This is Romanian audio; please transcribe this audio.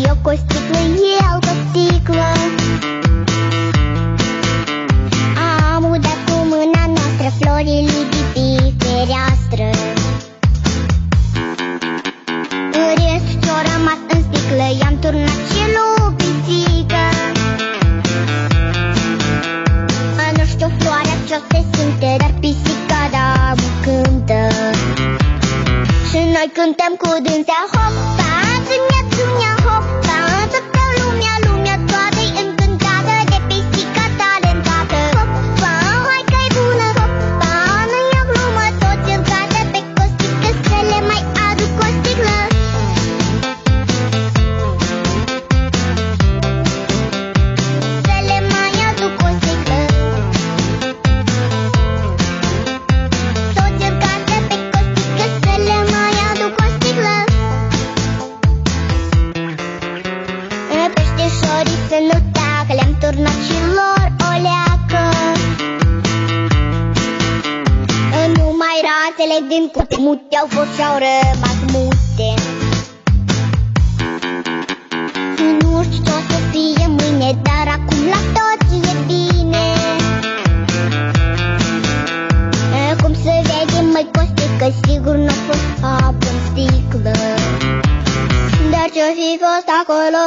Eu cu o sticlă, el cu o sticlă. Am udat cu mâna noastră florile de pe fereastră. Restul ce-o rămas în sticlă i-am turnat și lui pisică. Nu știu floarea ce-o se simte, dar pisica da cântă. Și noi cântăm cu dânsea, hopa, țânia, țânia, hopa. Toată lumea toată-i încântată de pisica talentată. Hopa, hai că-i bună, hopa, nu-i o glumă, toți îl cată pe costică să le mai aduc o sticlă. Să le mai aduc o sticlă. Toți îl cată pe costică să le mai aduc o sticlă. Peștișorii să nu tacă, le-am turnat și lor o leacă. Numai rațele din cute mute au fost și-au rămas mute. Nu știu ce o să fie mâine, dar acum la toți e bine. Cum să vedem, măi costică, sigur n-a fost apă în sticlă. Dar ce-o fi fost acolo